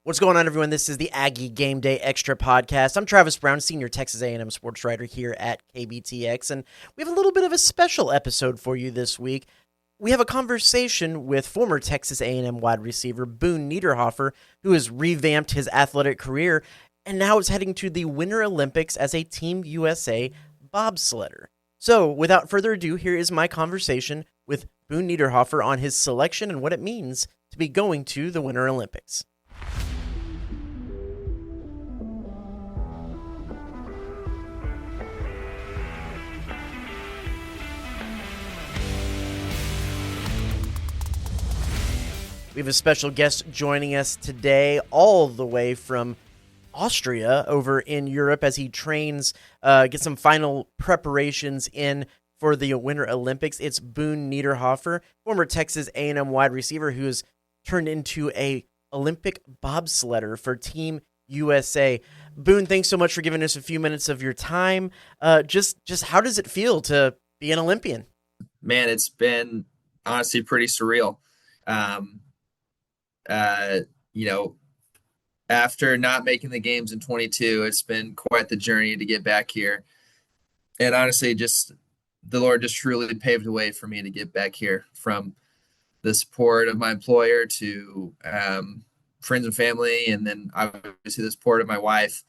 What's going on, everyone? This is the Aggie Game Day Extra podcast. I'm Travis Brown, senior Texas A&M sports writer here at KBTX, and we have a little bit of a special episode for you this week. We have a conversation with former Texas A&M wide receiver Boone Niederhofer, who has revamped his athletic career and now is heading to the Winter Olympics as a Team USA bobsledder. So, without further ado, here is my conversation with Boone Niederhofer on his selection and what it means to be going to the Winter Olympics. We have a special guest joining us today, all the way from Austria over in Europe as he trains, get some final preparations in for the Winter Olympics. It's Boone Niederhofer, former Texas A&M wide receiver who has turned into a Olympic bobsledder for Team USA. Boone, thanks so much for giving us a few minutes of your time. Just how does it feel to be an Olympian? Man, it's been honestly pretty surreal. You know, after not making the games in 22, it's been quite the journey to get back here. And honestly, just the Lord just truly paved the way for me to get back here, from the support of my employer to friends and family, and then obviously the support of my wife.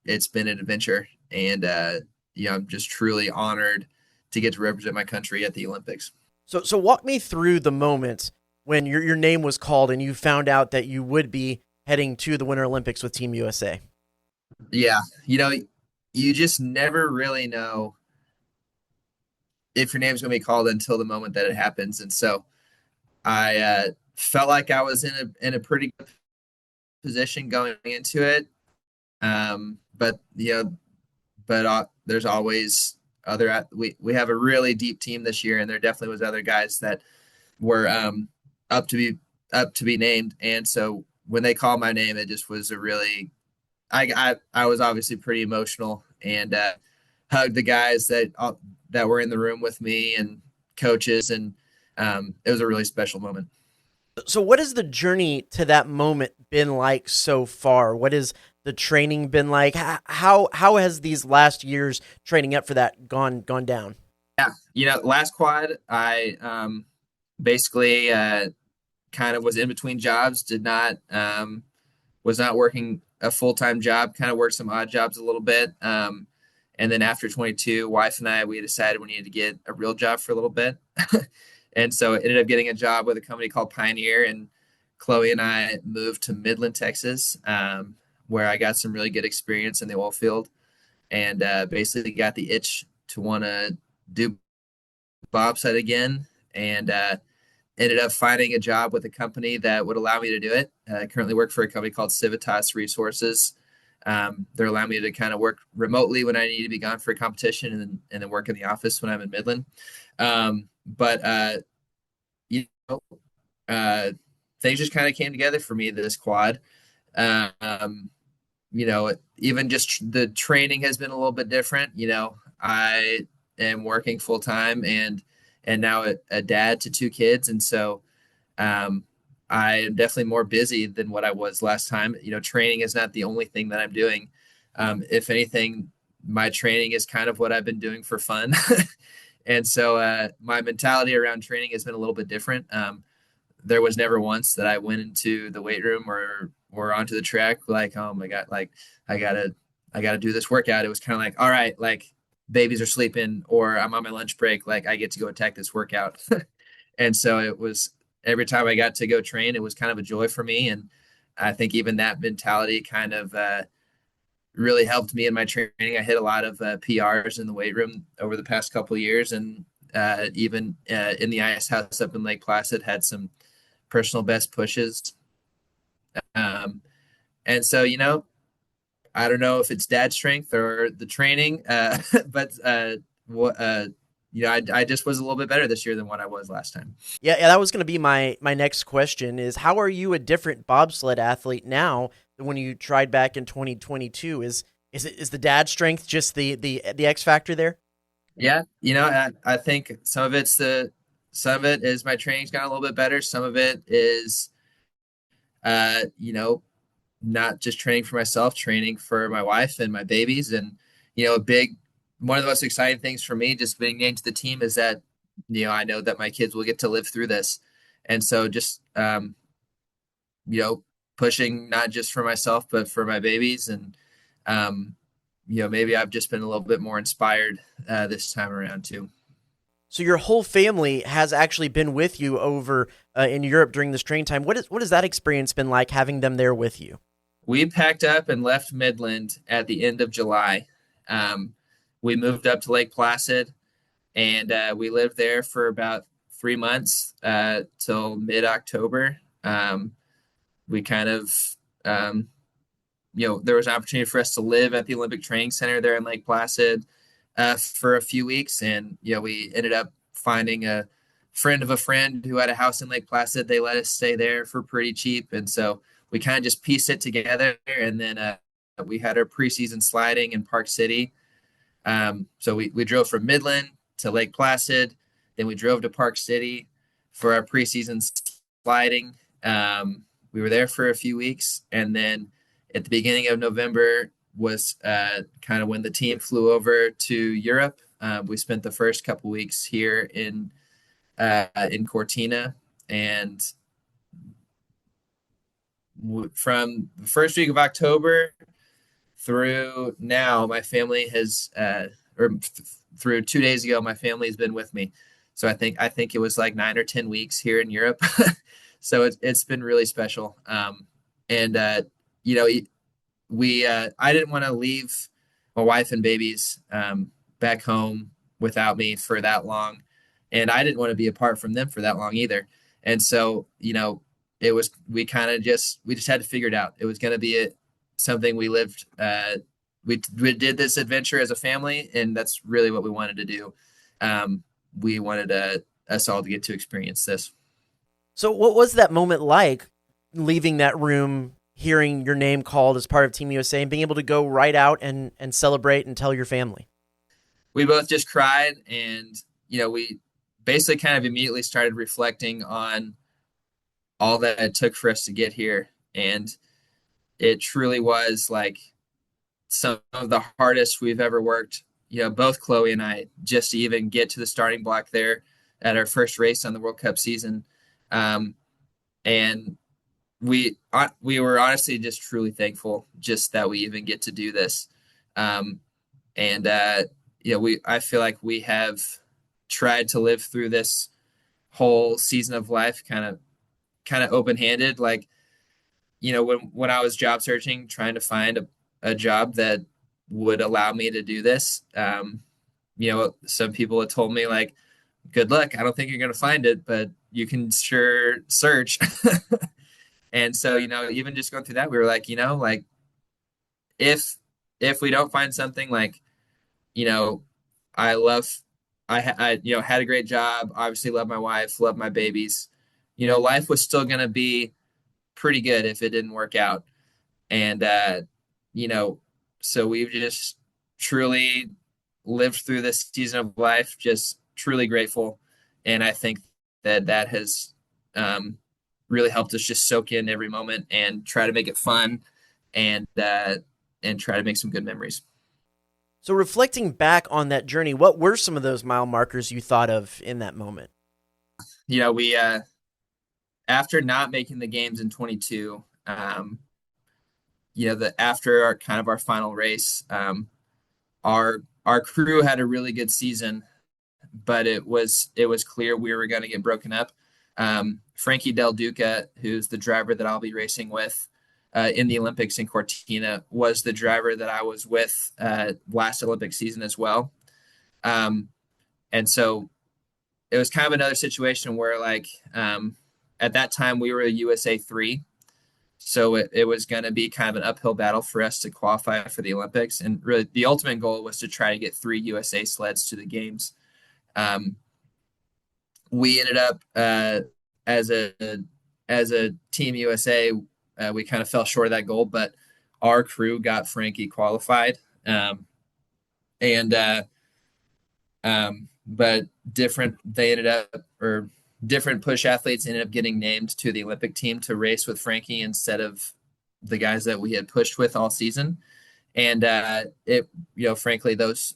It's been an adventure, and I'm just truly honored to get to represent my country at the Olympics. So walk me through the moment when your name was called and you found out that you would be heading to the Winter Olympics with Team USA. Yeah, you just never really know if your name's going to be called until the moment that it happens. And so I felt like I was in a pretty good position going into it. But there's always other. We have a really deep team this year, and there definitely was other guys that were up to be named. And so when they called my name, it just was a really, I was obviously pretty emotional, and hugged the guys that were in the room with me and coaches, and it was a really special moment. So what has the journey to that moment been like so far? What has the training been like? How has these last years training up for that gone down? Yeah, last quad, I basically kind of was in between jobs, was not working a full-time job, kind of worked some odd jobs a little bit. And then after 22, wife and I, we decided we needed to get a real job for a little bit. And so I ended up getting a job with a company called Pioneer, and Chloe and I moved to Midland, Texas, where I got some really good experience in the oil field, and basically got the itch to want to do bobsled again, and ended up finding a job with a company that would allow me to do it. I currently work for a company called Civitas Resources. They're allowing me to kind of work remotely when I need to be gone for a competition, and then work in the office when I'm in Midland. But things just kind of came together for me this quad. Even just the training has been a little bit different. I am working full time, and now a dad to two kids. And so I am definitely more busy than what I was last time. Training is not the only thing that I'm doing. If anything, my training is kind of what I've been doing for fun. And so my mentality around training has been a little bit different. There was never once that I went into the weight room or onto the track like, oh my God, like I gotta do this workout. It was kind of like, all right, like babies are sleeping, or I'm on my lunch break, like I get to go attack this workout. And so it was, every time I got to go train, it was kind of a joy for me. And I think even that mentality kind of really helped me in my training. I hit a lot of PRs in the weight room over the past couple of years, and even in the ice house up in Lake Placid, had some personal best pushes. And so, I don't know if it's dad strength or the training, but I just was a little bit better this year than what I was last time. Yeah, that was going to be my next question is, how are you a different bobsled athlete now than when you tried back in 2022? Is the dad strength just the X factor there? Yeah, I think some of it is my training's gotten a little bit better. Some of it is you know, not just training for myself, training for my wife and my babies. And, you know, a big, one of the most exciting things for me just being named to the team is that, you know, I know that my kids will get to live through this. And so just, you know, pushing not just for myself, but for my babies. And, um, you know, maybe I've just been a little bit more inspired this time around too. So your whole family has actually been with you over in Europe during this training time. What has that experience been like having them there with you? We packed up and left Midland at the end of July. Um, we moved up to Lake Placid, and we lived there for about 3 months till mid-October. We kind of, um, you know, there was an opportunity for us to live at the Olympic Training Center there in Lake Placid for a few weeks, and you know, we ended up finding a friend of a friend who had a house in Lake Placid. They let us stay there for pretty cheap, and so we kind of just pieced it together. And then we had our preseason sliding in Park City. So we drove from Midland to Lake Placid, then we drove to Park City for our preseason sliding. We were there for a few weeks, and then at the beginning of November was kind of when the team flew over to Europe. We spent the first couple weeks here in Cortina, and from the first week of October through now, my family has, through 2 days ago, my family has been with me. So I think it was like 9 or 10 weeks here in Europe. So it's been really special. And you know, we I didn't want to leave my wife and babies back home without me for that long, and I didn't want to be apart from them for that long either. And so, you know, it was we just had to figure it out. It was going to be something we lived. We did this adventure as a family, and that's really what we wanted to do. We wanted us all to get to experience this. So what was that moment like leaving that room, hearing your name called as part of Team USA and being able to go right out and celebrate and tell your family? We both just cried, and you know, we basically kind of immediately started reflecting on all that it took for us to get here. And it truly was like some of the hardest we've ever worked, you know, both Chloe and I, just to even get to the starting block there at our first race on the World Cup season. Um, and we were honestly just truly thankful just that we even get to do this. Um, and you know, I feel like we have tried to live through this whole season of life kind of open-handed. Like, you know, when I was job searching, trying to find a job that would allow me to do this, you know, some people had told me like, good luck, I don't think you're going to find it, but you can sure search. And so, you know, even just going through that, we were like, you know, like if we don't find something, like, you know, I love, you know, had a great job, obviously love my wife, love my babies, you know, life was still going to be pretty good if it didn't work out. And, you know, so we've just truly lived through this season of life, just truly grateful. And I think that has really helped us just soak in every moment and try to make it fun, and try to make some good memories. So reflecting back on that journey, what were some of those mile markers you thought of in that moment? You know, we after not making the games in 22, you know, the after our kind of our final race, our crew had a really good season, but it was clear we were going to get broken up. Frankie Del Duca, who's the driver that I'll be racing with in the Olympics in Cortina, was the driver that I was with last Olympic season as well. And so it was kind of another situation where, like, at that time we were a USA 3. So it was going to be kind of an uphill battle for us to qualify for the Olympics. And really, the ultimate goal was to try to get 3 USA sleds to the games. Um, we ended up as a as a team USA, we kind of fell short of that goal, but our crew got Frankie qualified. And but different. They ended up, or different push athletes ended up getting named to the Olympic team to race with Frankie instead of the guys that we had pushed with all season. And it, frankly, those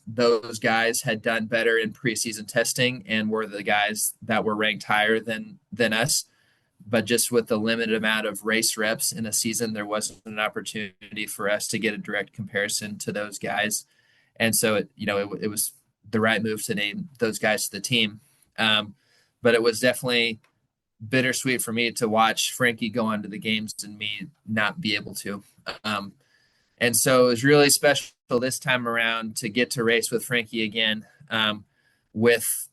guys had done better in preseason testing and were the guys that were ranked higher than us. But just with the limited amount of race reps in a season, there wasn't an opportunity for us to get a direct comparison to those guys. And so it was the right move to name those guys to the team. But it was definitely bittersweet for me to watch Frankie go on to the games and me not be able to. And so it was really special this time around to get to race with Frankie again, with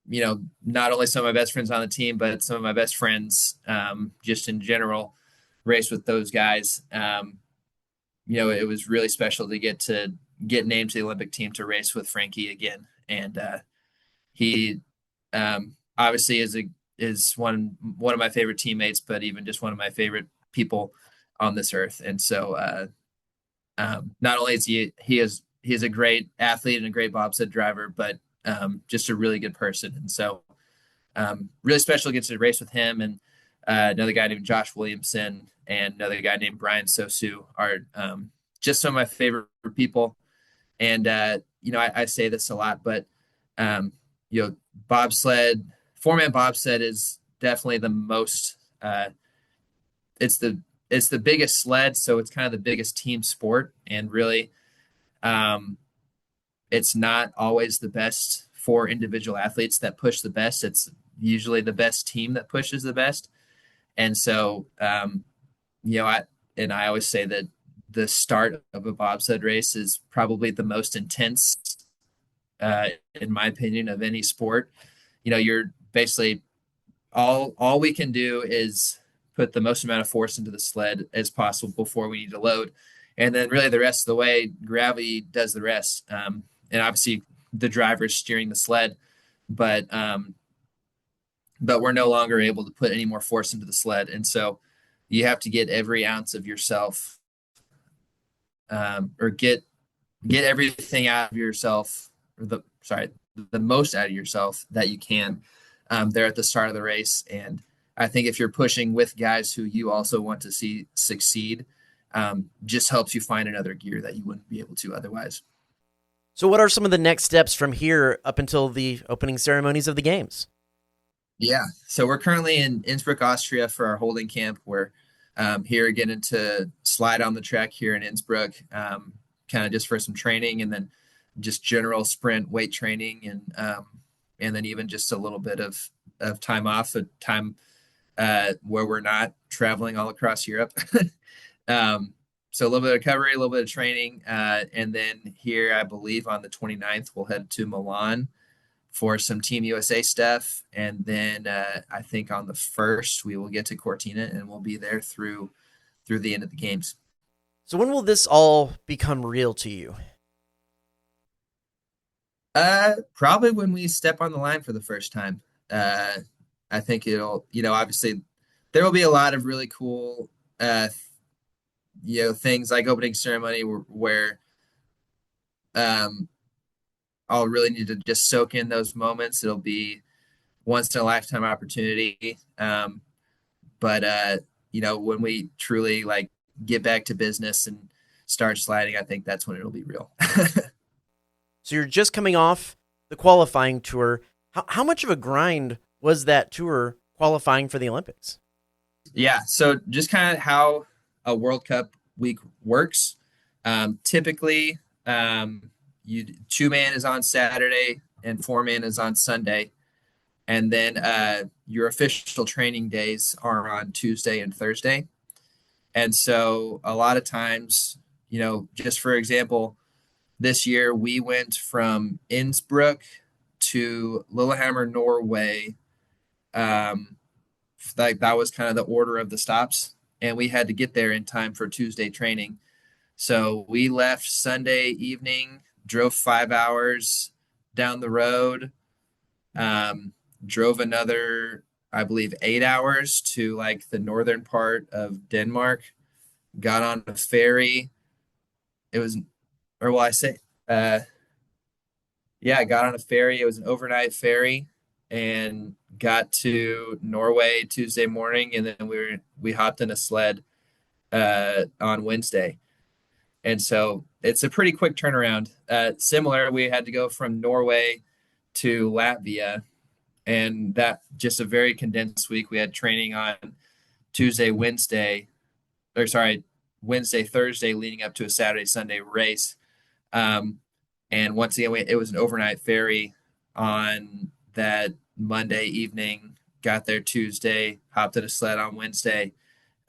not only some of my best friends on the team, but some of my best friends, just in general, race with those guys. It was really special to get named to the Olympic team to race with Frankie again. And he obviously is one of my favorite teammates, but even just one of my favorite people on this earth. And so not only is he is a great athlete and a great bobsled driver, but just a really good person. And so really special to get to race with him and another guy named Josh Williamson and another guy named Brian Sosu are just some of my favorite people. And I say this a lot, but bobsled, four-man bobsled is definitely the most. It's the biggest sled, so it's kind of the biggest team sport, and really, it's not always the best for individual athletes that push the best. It's usually the best team that pushes the best, and so I always say that the start of a bobsled race is probably the most intense, in my opinion, of any sport. You're basically all we can do is put the most amount of force into the sled as possible before we need to load, and then really the rest of the way, gravity does the rest. And obviously, the driver's steering the sled, but we're no longer able to put any more force into the sled, and so you have to get every ounce of yourself, or get everything out of yourself, or the most out of yourself that you can, there at the start of the race. And I think if you're pushing with guys who you also want to see succeed, just helps you find another gear that you wouldn't be able to otherwise. So what are some of the next steps from here up until the opening ceremonies of the games? Yeah, so we're currently in Innsbruck, Austria for our holding camp. We're here getting to slide on the track here in Innsbruck, kind of just for some training, and then just general sprint weight training, and then even just a little bit of time off, a time where we're not traveling all across Europe. So a little bit of recovery, a little bit of training, and then here, I believe on the 29th, we'll head to Milan for some Team USA stuff. And then I think on the 1st, we will get to Cortina, and we'll be there through the end of the games. So when will this all become real to you? Probably when we step on the line for the first time. I think it'll, obviously there will be a lot of really cool, things like opening ceremony where I'll really need to just soak in those moments. It'll be once in a lifetime opportunity. But when we truly like get back to business and start sliding, I think that's when it'll be real. So you're just coming off the qualifying tour. How much of a grind was that tour qualifying for the Olympics? Yeah, so just kind of how a World Cup week works. Typically, two-man is on Saturday and four-man is on Sunday. And then your official training days are on Tuesday and Thursday. And so a lot of times, just for example, this year we went from Innsbruck to Lillehammer, Norway. That was kind of the order of the stops, and we had to get there in time for Tuesday training. So we left Sunday evening, drove 5 hours down the road, drove another, I believe, 8 hours to like the northern part of Denmark, got on a ferry. It was, or well, I say, yeah, I got on a ferry. It was an overnight ferry and got to Norway Tuesday morning, and then we hopped in a sled on Wednesday. And so it's a pretty quick turnaround. Similar, we had to go from Norway to Latvia, and that just a very condensed week. We had training on Tuesday, Wednesday, or sorry, Wednesday, Thursday, leading up to a Saturday, Sunday race. Um, and once again, it was an overnight ferry on that Monday evening. Got there Tuesday, hopped in a sled on Wednesday.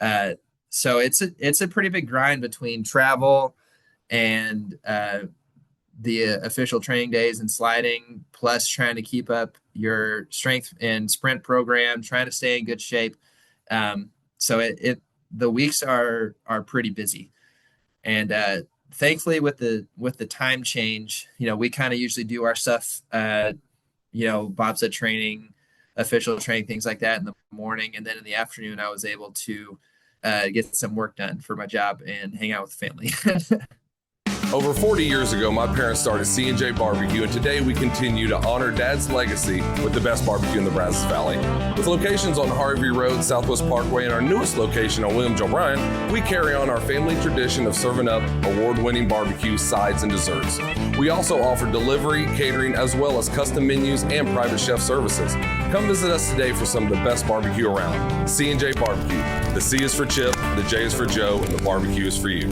Uh, so it's a pretty big grind between travel and the official training days and sliding, plus trying to keep up your strength and sprint program, trying to stay in good shape. So the weeks are pretty busy, and thankfully with the time change, we kind of usually do our stuff, bobsled training, official training, things like that in the morning, and then in the afternoon I was able to get some work done for my job and hang out with family. Over 40 years ago, my parents started C&J Barbecue, and today we continue to honor Dad's legacy with the best barbecue in the Brazos Valley. With locations on Harvey Road, Southwest Parkway, and our newest location on William Joe Bryan, we carry on our family tradition of serving up award-winning barbecue, sides, and desserts. We also offer delivery, catering, as well as custom menus and private chef services. Come visit us today for some of the best barbecue around. C&J Barbecue. The C is for Chip, the J is for Joe, and the barbecue is for you.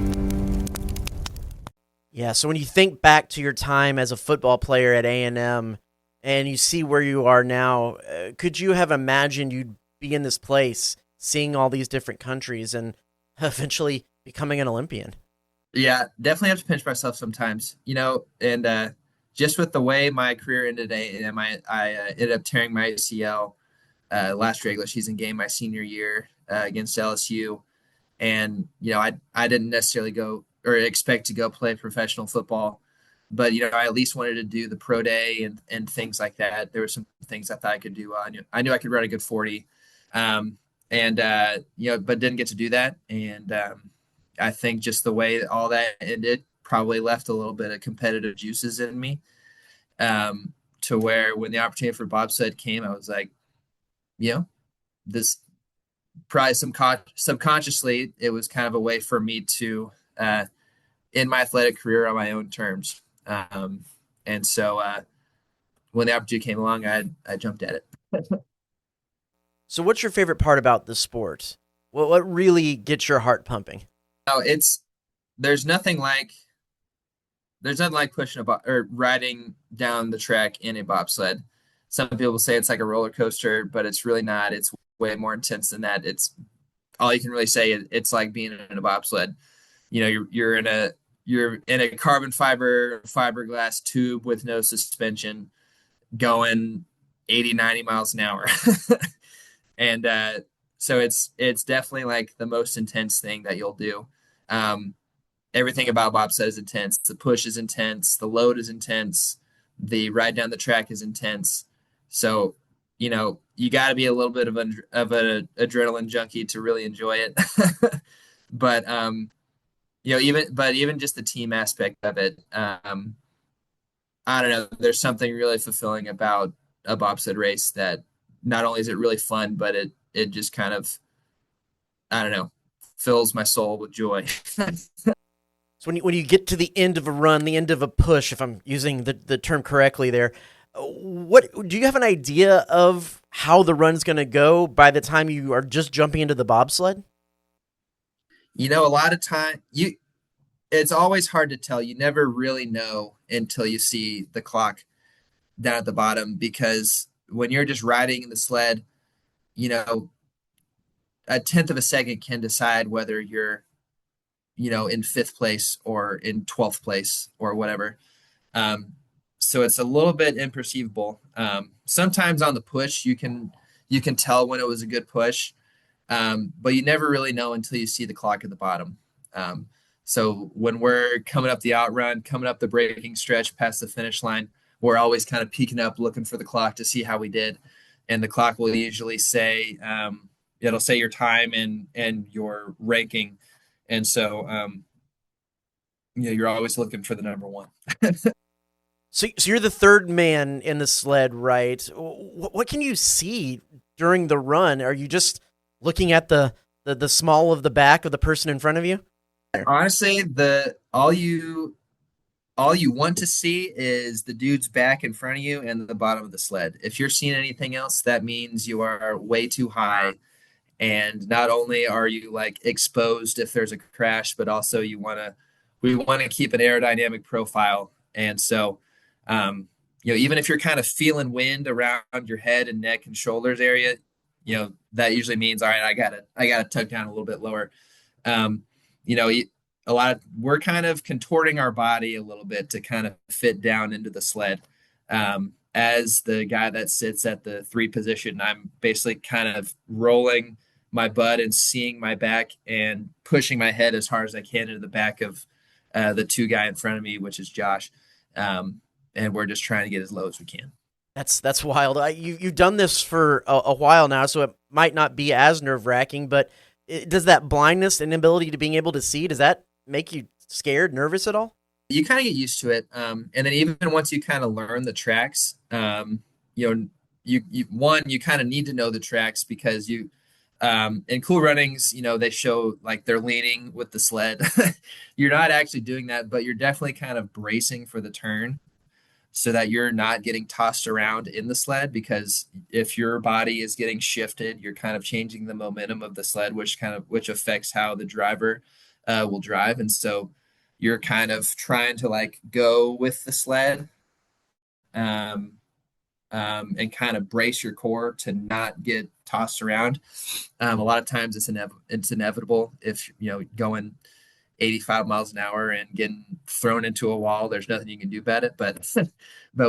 Yeah, so when you think back to your time as a football player at A&M and you see where you are now, could you have imagined you'd be in this place, seeing all these different countries and eventually becoming an Olympian? Yeah, definitely have to pinch myself sometimes, and just with the way my career ended at A&M, I ended up tearing my ACL last regular season game my senior year against LSU. And, I didn't necessarily go or expect to go play professional football, but, I at least wanted to do the pro day and things like that. There were some things I thought I could do. I knew I could run a good 40, but didn't get to do that. And I think just the way all that ended probably left a little bit of competitive juices in me, to where when the opportunity for bobsled came, I was like, this probably subconsciously, it was kind of a way for me to end my athletic career on my own terms. And so when the opportunity came along, I jumped at it. So what's your favorite part about the sport? What really gets your heart pumping? Oh, there's nothing like pushing or riding down the track in a bobsled. Some people say it's like a roller coaster, but it's really not. It's way more intense than that. It's all you can really say. It's like being in a bobsled. You're in a carbon fiberglass tube with no suspension, going 80, 90 miles an hour. And so it's definitely like the most intense thing that you'll do. Everything about bobsled is intense. The push is intense. The load is intense. The ride down the track is intense. So, you got to be a little bit of an adrenaline junkie to really enjoy it. But even just the team aspect of it, I don't know. There's something really fulfilling about a bobsled race that not only is it really fun, but it just kind of, I don't know, fills my soul with joy. So when you get to the end of a run, the end of a push, if I'm using the term correctly there, what do you have an idea of how the run's going to go by the time you are just jumping into the bobsled? A lot of time it's always hard to tell. You never really know until you see the clock down at the bottom, because when you're just riding the sled, a tenth of a second can decide whether you're, in fifth place or in 12th place or whatever. So it's a little bit imperceivable. Sometimes on the push, you can tell when it was a good push, but you never really know until you see the clock at the bottom. So when we're coming up the outrun, coming up the braking stretch past the finish line, we're always kind of peeking up, looking for the clock to see how we did. And the clock will usually say, it'll say your time and your ranking. And so, you're always looking for the number one. So you're the third man in the sled, right? What can you see during the run? Are you just looking at the small of the back of the person in front of you? Honestly, all you want to see is the dude's back in front of you and the bottom of the sled. If you're seeing anything else, that means you are way too high. And not only are you like exposed if there's a crash, but also we want to keep an aerodynamic profile. And so, even if you're kind of feeling wind around your head and neck and shoulders area, that usually means, all right, I gotta tug down a little bit lower. Um, you know, we're kind of contorting our body a little bit to kind of fit down into the sled. As the guy that sits at the 3 position, I'm basically kind of rolling my butt and seeing my back and pushing my head as hard as I can into the back of the 2 guy in front of me, which is Josh. And we're just trying to get as low as we can. That's wild. You've done this for a while now, so it might not be as nerve-wracking, but does that blindness and inability to being able to see, does that make you scared, nervous at all? You kind of get used to it. And then even once you kind of learn the tracks, you kind of need to know the tracks because in cool runnings, they show like they're leaning with the sled. You're not actually doing that, but you're definitely kind of bracing for the turn so that you're not getting tossed around in the sled, because if your body is getting shifted, you're kind of changing the momentum of the sled, which affects how the driver will drive. And so you're kind of trying to like go with the sled and kind of brace your core to not get tossed around. A lot of times it's inevitable if, going 85 miles an hour and getting thrown into a wall, there's nothing you can do about it. But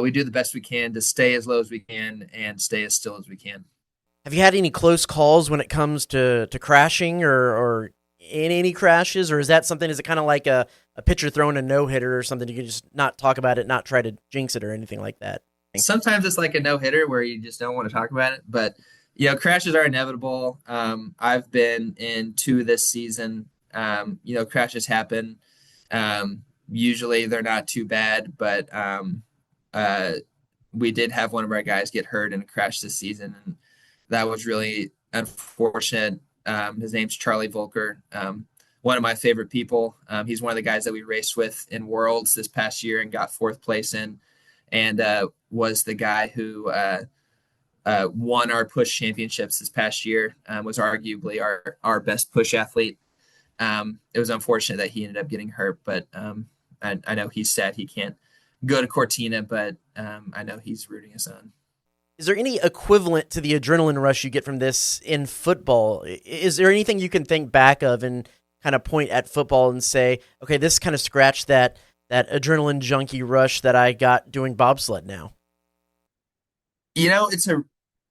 we do the best we can to stay as low as we can and stay as still as we can. Have you had any close calls when it comes to crashing or in any crashes, or is it kind of like a pitcher throwing a no-hitter or something? You can just not talk about it, not try to jinx it or anything like that? Sometimes it's like a no-hitter where you just don't want to talk about it, but crashes are inevitable. I've been in 2 this season. Crashes happen. Usually they're not too bad, but we did have one of our guys get hurt in a crash this season, and that was really unfortunate. His name's Charlie Volker. One of my favorite people. He's one of the guys that we raced with in Worlds this past year and got 4th place in, and was the guy who won our push championships this past year. Was arguably our best push athlete. It was unfortunate that he ended up getting hurt, but I know he's sad he can't go to Cortina, but I know he's rooting us on. Is there any equivalent to the adrenaline rush you get from this in football? Is there anything you can think back of and kind of point at football and say, okay, this kind of scratched that adrenaline junkie rush that I got doing bobsled now? It's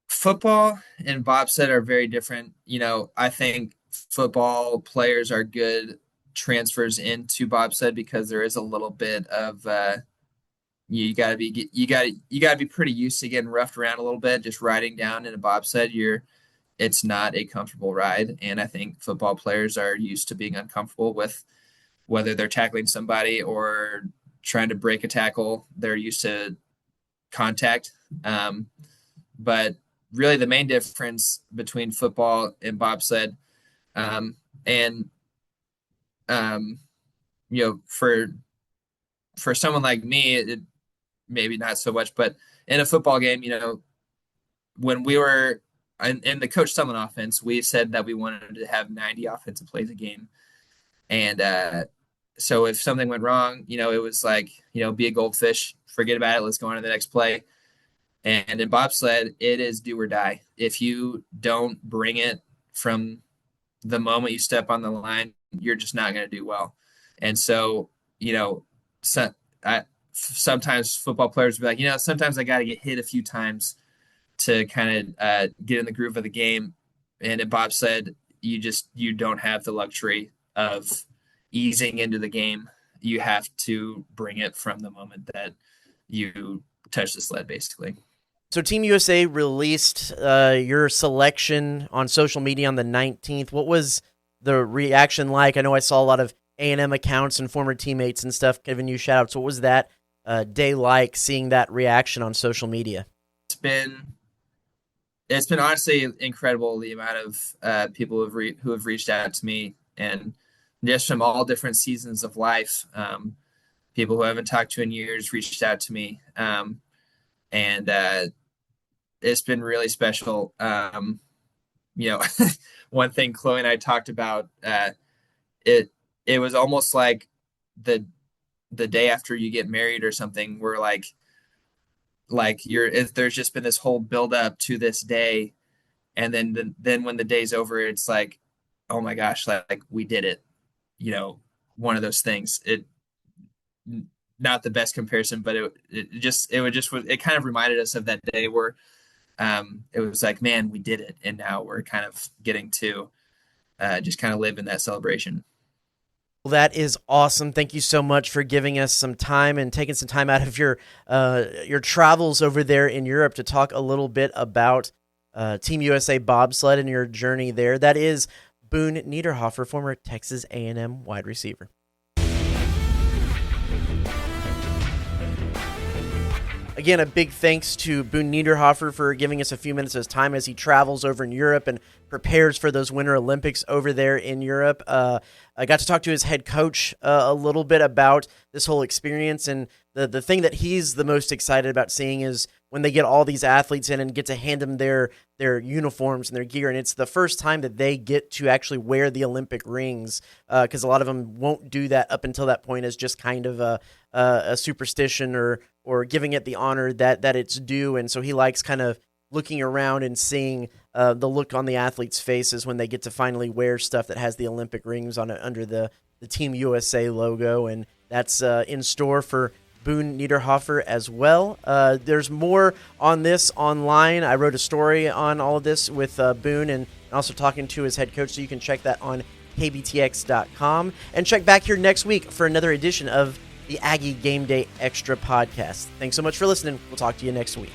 football and bobsled are very different. I think football players are good transfers into bobsled because there is a little bit of you got to be pretty used to getting roughed around a little bit. Just riding down in a bobsled, it's not a comfortable ride, and I think football players are used to being uncomfortable with whether they're tackling somebody or trying to break a tackle. They're used to contact, but really the main difference between football and bobsled, for someone like me, it maybe not so much, but in a football game, when we were in the Coach Sumlin offense, we said that we wanted to have 90 offensive plays a game. And so if something went wrong, it was like, be a goldfish, forget about it, let's go on to the next play. And in bobsled, it is do or die. If you don't bring it from the moment you step on the line, you're just not going to do well. And so, sometimes football players will be like, sometimes I got to get hit a few times to kind of get in the groove of the game. And in bobsled, you don't have the luxury of easing into the game. You have to bring it from the moment that you touch the sled, basically. So Team USA released your selection on social media on the 19th. What was the reaction like? I know I saw a lot of A&M accounts and former teammates and stuff giving you shout outs. What was that day like, seeing that reaction on social media? It's been honestly incredible, the amount of people who have reached out to me, and just from all different seasons of life. People who I haven't talked to in years reached out to me, and it's been really special. One thing Chloe and I talked about, it was almost like the day after you get married or something, where there's just been this whole build up to this day, and then when the day's over, it's like, oh my gosh, like we did it. One of those things. Not the best comparison, but it kind of reminded us of that day where it was like, man, we did it, and now we're kind of getting to just kind of live in that celebration. Well, that is awesome. Thank you so much for giving us some time and taking some time out of your travels over there in Europe to talk a little bit about Team USA bobsled and your journey there. That is Boone Niederhofer, former Texas A&M wide receiver. Again, a big thanks to Boone Niederhofer for giving us a few minutes of his time as he travels over in Europe and prepares for those Winter Olympics over there in Europe. I got to talk to his head coach a little bit about this whole experience, and the thing that he's the most excited about seeing is when they get all these athletes in and get to hand them their uniforms and their gear, and it's the first time that they get to actually wear the Olympic rings, because a lot of them won't do that up until that point as just kind of a superstition or giving it the honor that it's due. And so he likes kind of looking around and seeing the look on the athletes' faces when they get to finally wear stuff that has the Olympic rings on it under the Team USA logo, and that's in store for Boone Niederhofer as well. There's more on this online. I wrote a story on all of this with Boone and also talking to his head coach, so you can check that on KBTX.com. And check back here next week for another edition of the Aggie Game Day Extra podcast. Thanks so much for listening. We'll talk to you next week.